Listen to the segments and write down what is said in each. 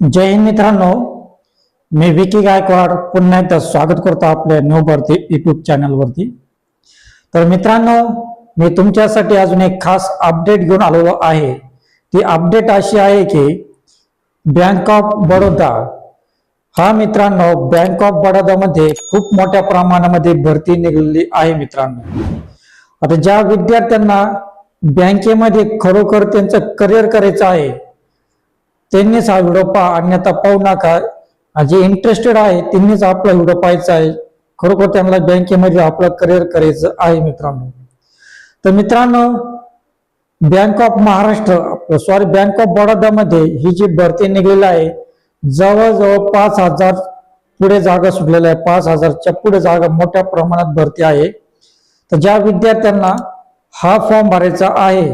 जय हिंद मित्रांनो, मी विकी गायकवाड पुन्हा एकदा स्वागत करतो आपल्या न्यू भरती यूट्यूब चॅनलवरती। तर मित्रांनो, मी तुमच्यासाठी अजून एक खास अपडेट घेऊन आलो आहे। ती अपडेट अशी आहे की बँक ऑफ बडोदा हा मित्रांनो बँक ऑफ बडोदा मध्ये खूप मोठ्या प्रमाणामध्ये भरती निघालेली आहे मित्रांनो। आता ज्या विद्यार्थ्यांना बँकेमध्ये खरोखर त्यांचं करिअर करायचं आहे त्यांनीच हा व्हिडिओ पहा, अन्यथा पाहू नका। जे इंटरेस्टेड आहे त्यांनीच आपला व्हिडिओ पाहायचा आहे, खरोखर त्यांना बँकेमध्ये आपलं करिअर करायचं आहे मित्रांनो। तर मित्रांनो, bank of Maharashtra bank of Baroda मध्ये ही जी भरती निघलेली आहे, जवळजवळ 5,000 पुढे जागा सुटलेल्या आहे। 5,000च्या पुढे जागा मोठ्या प्रमाणात भरती आहे। तर ज्या विद्यार्थ्यांना हा फॉर्म भरायचा आहे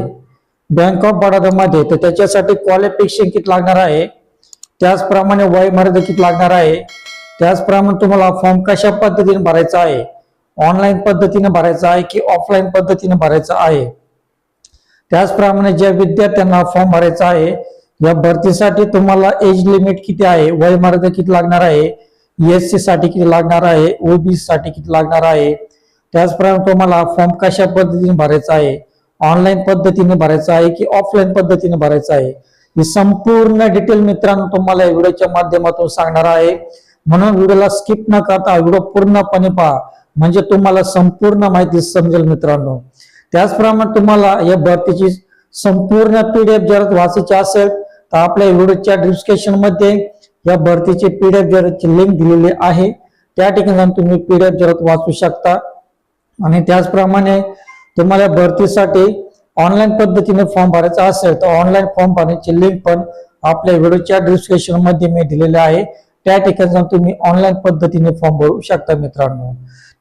बँक ऑफ बडोदा मध्ये, तर त्याच्यासाठी क्वालिफिकेशन किती लागणार आहे, त्याचप्रमाणे वय मर्यादा किती लागणार आहे, त्याचप्रमाणे तुम्हाला फॉर्म कशा पद्धतीने भरायचा आहे, ऑनलाईन पद्धतीने भरायचा आहे की ऑफलाईन पद्धतीने भरायचा आहे, त्याचप्रमाणे ज्या विद्यार्थ्यांना फॉर्म भरायचा आहे या भरतीसाठी तुम्हाला एज लिमिट किती आहे, वय मर्यादा किती लागणार आहे, एससी साठी किती लागणार आहे, ओबीसी साठी किती लागणार आहे, त्याचप्रमाणे तुम्हाला फॉर्म कशा पद्धतीने भरायचा आहे, ऑनलाईन पद्धतीने भरायचा आहे की ऑफलाईन पद्धतीने भरायचा आहे, ही संपूर्ण डिटेल मित्रांनो तुम्हाला या व्हिडिओच्या माध्यमातून सांगणार आहे। म्हणून व्हिडिओला स्किप न करता व्हिडिओ पूर्णपणे पहा, म्हणजे तुम्हाला संपूर्ण माहिती समजेल मित्रांनो। त्याचप्रमाणे तुम्हाला या भरतीची संपूर्ण पीडीएफ जर वाचायची असेल तर आपल्या व्हिडिओच्या डिस्क्रिप्शन मध्ये या भरतीची पीडीएफ जरची लिंक दिलेली आहे, त्या ठिकाणी तुम्ही पीडीएफ जर वाचू शकता। आणि त्याचप्रमाणे तुम्हाला भरतीसाठी ऑनलाईन पद्धतीने फॉर्म भरायचा असेल तर ऑनलाईन फॉर्म भरण्याची लिंक पण आपल्या व्हिडिओच्या डिस्क्रिप्शन मध्ये मी दिलेली आहे, त्या ठिकाणी तुम्ही ऑनलाईन पद्धतीने फॉर्म भरू शकता मित्रांनो।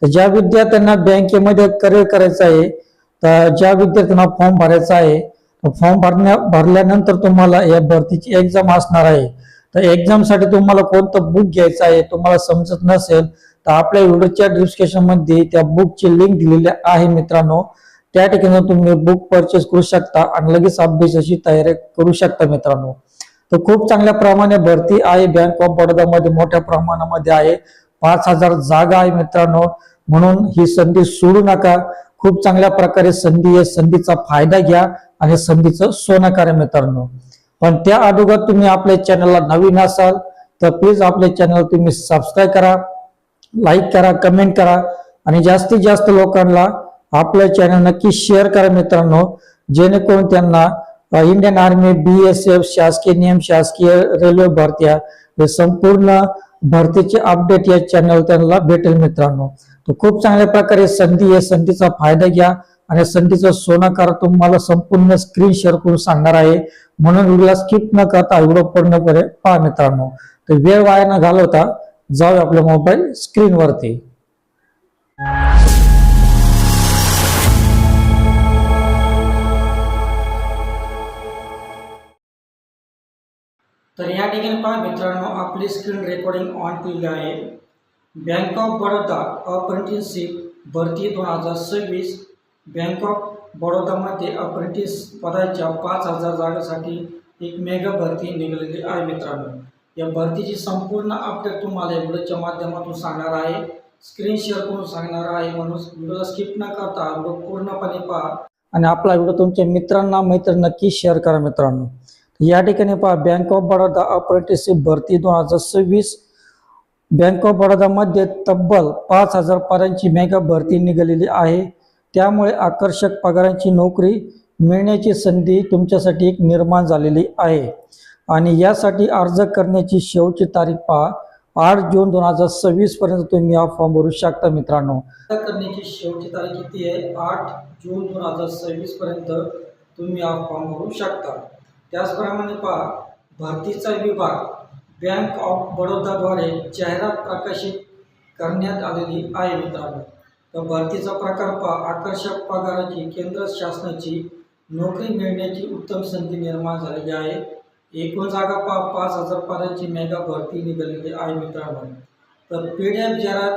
तर ज्या विद्यार्थ्यांना बँकेमध्ये करिअर करायचं आहे, तर ज्या विद्यार्थ्यांना फॉर्म भरायचा आहे, फॉर्म भरल्यानंतर तुम्हाला या भरतीची एक्झाम असणार आहे। तर एक्झाम साठी तुम्हाला कोणतं बुक घ्यायचं आहे तुम्हाला समजत नसेल तर आपल्या व्हिडिओच्या डिस्क्रिप्शन मध्ये त्या बुकची लिंक दिलेली आहे मित्रांनो, त्या ठिकाणी तुम्ही बुक परचेस करू शकता आणि लगेच अभ्यासाची तयारी करू शकता मित्रांनो। तर खूप चांगल्या प्रमाणे भरती आहे बँक ऑफ बडोदा मध्ये, मोठ्या प्रमाणामध्ये आहे, 5,000 जागा आहे मित्रांनो। म्हणून ही संधी सोडू नका, खूप चांगल्या प्रकारे संधी आहे, संधीचा फायदा घ्या आणि संधीचं सोनं करा मित्रांनो। पण त्या अगोदर तुम्ही आपल्या चॅनलला नवीन असाल तर प्लीज आपल्या चॅनल तुम्ही सबस्क्राईब करा, लाईक करा, कमेंट करा आणि जास्तीत जास्त लोकांना आपलं चॅनल नक्की शेअर करा मित्रांनो, जेणेकरून त्यांना इंडियन आर्मी, BSF, शासकीय नियम, शासकीय रेल्वे भरत्या हे संपूर्ण भरतीचे अपडेट या चॅनल त्यांना भेटेल मित्रांनो। तर खूप चांगल्या प्रकारे संधी आहे, संधीचा फायदा घ्या आणि संधीचं सोनं करा, तुम्हाला संपूर्ण स्क्रीन शेअर करून सांगणार आहे। म्हणून व्हिडिओला स्किप न करता व्हिडिओ पूर्णपणे पहा मित्रांनो। तर वेळ वाया न घालवता जाऊ आपल्या मोबाईल स्क्रीनवरती। तर या ठिकाणी पहा मित्रांनो, आपली स्क्रीन रेकॉर्डिंग ऑन केलेली आहे। बँक ऑफ बडोदा अप्रेंटिसशिप भरती 2026 बँक ऑफ बडोदामध्ये अप्रेंटिस पदाच्या 5,000 जागांसाठी एक मेगा भरती निघालेली आहे मित्रांनो। या भरतीची संपूर्ण अपडेट तुम्हाला या व्हिडिओच्या माध्यमातून सांगणार आहे, स्क्रीन शेअर करून सांगणार आहे। म्हणून व्हिडिओला स्किप न करता व्हिडिओ पूर्णपणे पहा आणि आपला व्हिडिओ तुमच्या मित्रांना नक्की शेअर करा मित्रांनो। या ठिकाणी पहा, बँक ऑफ बडोदा अप्रेंटिसशिप भरती 2026 बँक ऑफ बडोदा मध्ये तब्बल 5,000 पदांची मेगा भरती निघालेली आहे। त्यामुळे आकर्षक पगारांची नोकरी मिळण्याची संधी तुमच्यासाठी एक निर्माण झालेली आहे आणि यासाठी अर्ज करण्याची शेवटची तारीख पहा 8 जून 2026 पर्यंत तुम्ही हा फॉर्म भरू शकता मित्रांनो। अर्ज करण्याची शेवटची तारीख किती आहे, 8 जून 2026 पर्यंत तुम्ही हा फॉर्म भरू शकता। त्याचप्रमाणे पहा, भरतीचा विभाग बँक ऑफ बडोदाद्वारे जाहिरात प्रकाशित करण्यात आलेली आहे मित्रांनो। तर भरतीचा प्रकार पहा, आकर्षक पगाराची केंद्र शासनाची नोकरी मिळण्याची उत्तम संधी निर्माण झालेली आहे। एकूण जागा पहा 5,000 पदांची मेगा भरती निघालेली आहे मित्रांनो। तर पीडीएफ जरा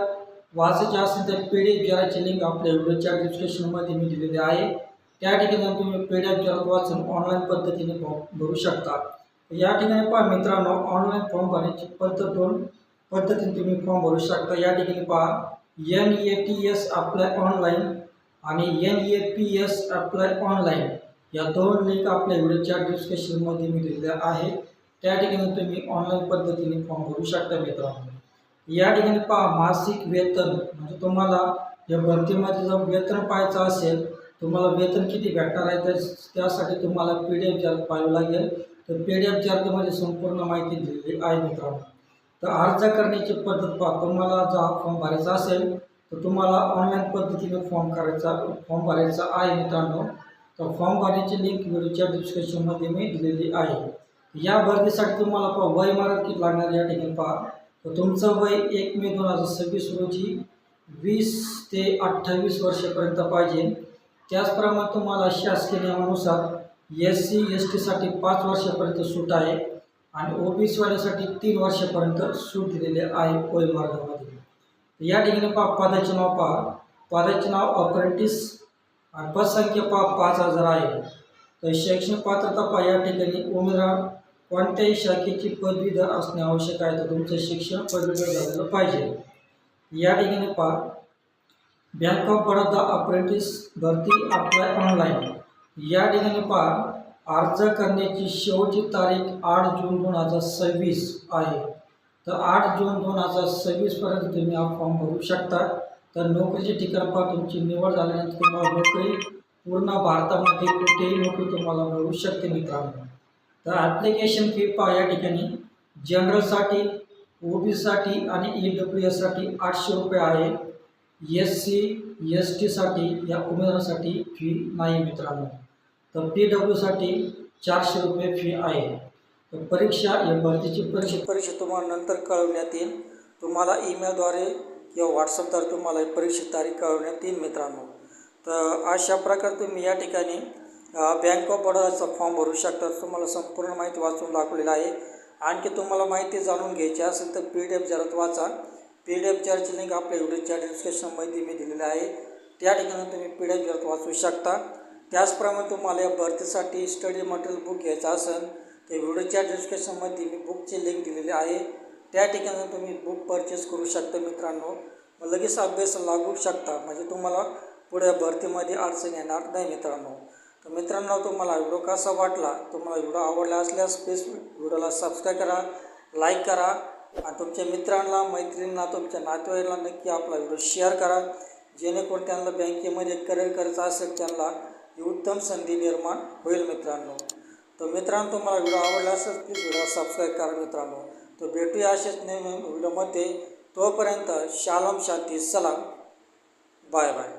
वाचायची असेल तर पीडीएफ जराची लिंक आपल्या व्हिडिओच्या डिस्क्रिप्शन मध्ये मी दिलेली आहे, त्या ठिकाणी तुम्ही पीडीएफ जरा वाचून ऑनलाईन पद्धतीने भरू शकता। या ठिकाणी पहा मित्रांनो, ऑनलाईन फॉर्म भरण्याची दोन पद्धतीने तुम्ही फॉर्म भरू शकता। या ठिकाणी पहा NATS अप्लाय ऑनलाईन आणि NAPS अप्लाय ऑनलाईन या दोन लिंक आपल्या व्हिडिओच्या डिस्क्रिप्शनमध्ये मी दिलेल्या आहे। त्या ठिकाणी तुम्ही ऑनलाईन पद्धतीने फॉर्म भरू शकता मित्रांनो। या ठिकाणी पहा मासिक वेतन म्हणजे तुम्हाला या भरतीमध्ये जर वेतन पाहायचं असेल, तुम्हाला वेतन किती भेटणार आहे तर त्यासाठी तुम्हाला PDF चार्ट पाहावं लागेल। तर PDF चार्टमध्ये संपूर्ण माहिती दिलेली आहे मित्रांनो। तर अर्ज करण्याची पद्धत पहा, तुम्हाला जर फॉर्म भरायचा असेल तर तुम्हाला ऑनलाईन पद्धतीने फॉर्म भरायचा आहे मित्रांनो। तर फॉर्म भरण्याची लिंक व्हिडिओच्या डिस्क्रिप्शनमध्ये मी दिलेली आहे। या भरतीसाठी तुम्हाला वयोमार्ग किती लागणार या ठिकाणी पहा, तर तुमचं वय 1 मे 2026 रोजी 20 ते 28 वर्षापर्यंत पाहिजे। त्याचप्रमाणे तुम्हाला शासकीय नियमानुसार SC ST साठी 5 वर्षापर्यंत सूट आहे आणि OBC वाल्यासाठी 3 वर्षापर्यंत सूट दिलेले आहे वयोमार्गामध्ये। या ठिकाणी पदाचे नाव पदाचे नाव अप्रेंटिस आणि पदसंख्या 5000 आहे। तर शैक्षणिक पात्रता या ठिकाणी उमेदवार कोणत्याही शाखेची पदवीधर असणे आवश्यक आहे। तर तुमचं शिक्षण पदवीधर झालेलं पाहिजे। या ठिकाणी बँक ऑफ बडोदा अप्रेंटिस भरती अप्लाय ऑनलाईन या ठिकाणी अर्ज करण्याची शेवटची तारीख 8 जून 2026 आहे। तर 8 जून 2026 पर्यंत तुम्ही हा फॉर्म भरू शकता। तर नोकरीचे ठिकाण तुमची निवड झाल्यानंतर तुम्हाला नोकरी पूर्ण भारतामध्ये कुठेही नोकरी तुम्हाला मिळू शकते मित्रांनो। तर ॲप्लिकेशन फी या ठिकाणी जनरलसाठी, OBCसाठी आणि EWS साठी 800 रुपये आहे। SC ST साठी या उमेदवारासाठी फी नाही मित्रांनो। तर PW साठी 400 रुपये फी आहे। तर परीक्षा या भरतीची परीक्षा तुम्हाला नंतर कळवण्यात येईल। तुम्हाला ईमेलद्वारे किंवा व्हॉट्सअपद्वारे तुम्हाला परीक्षेची तारीख कळवण्यात येईल मित्रांनो। तर अशा प्रकारे तुम्ही या ठिकाणी बँक ऑफ बडोदाचा फॉर्म भरू शकता। तुम्हाला संपूर्ण माहिती वाचून दाखवलेली आहे। आणखी तुम्हाला माहिती जाणून घ्यायची असेल तर PDF चार्ट वाचा। PDF चार्टची लिंक आपल्या व्हिडिओच्या डिस्क्रिप्शनमध्ये मी दिलेली आहे। त्या ठिकाणी तुम्ही PDF चार्ट वाचू शकता। त्याचप्रमाणे तुम्हाला या भरतीसाठी स्टडी मटेरियल बुक घ्यायचं असेल तर व्हिडिओच्या डिस्क्रिप्शनमध्ये मी बुकची लिंक दिलेली आहे। त्या ठिकाणी तुम्ही बुक परचेस करू शकता मित्रांनो। मग लगेच अभ्यास लागू शकता, म्हणजे तुम्हाला पुढे भरतीमध्ये अडचण येणार नाही मित्रांनो। तर मित्रांनो, तुम्हाला व्हिडिओ कसा वाटला, तुम्हाला व्हिडिओ आवडला असल्यास प्लीज व्हिडिओला सबस्क्राईब करा, लाईक करा आणि तुमच्या मित्रांना, मैत्रिणींना, तुमच्या नातेवाईकांना नक्की आपला व्हिडिओ शेअर करा, जेणेकरून त्यांना बँकेमध्ये करिअर करायचं असेल त्यांना ही उत्तम संधी निर्माण होईल मित्रांनो। तर मित्रांनो, तुम्हाला व्हिडिओ आवडला असेल प्लीज व्हिडिओ सबस्क्राईब करा मित्रांनो। तर भेटूया असेच नवीन व्हिडिओमध्ये। तोपर्यंत शालोम, शांती, सलाम, बाय बाय।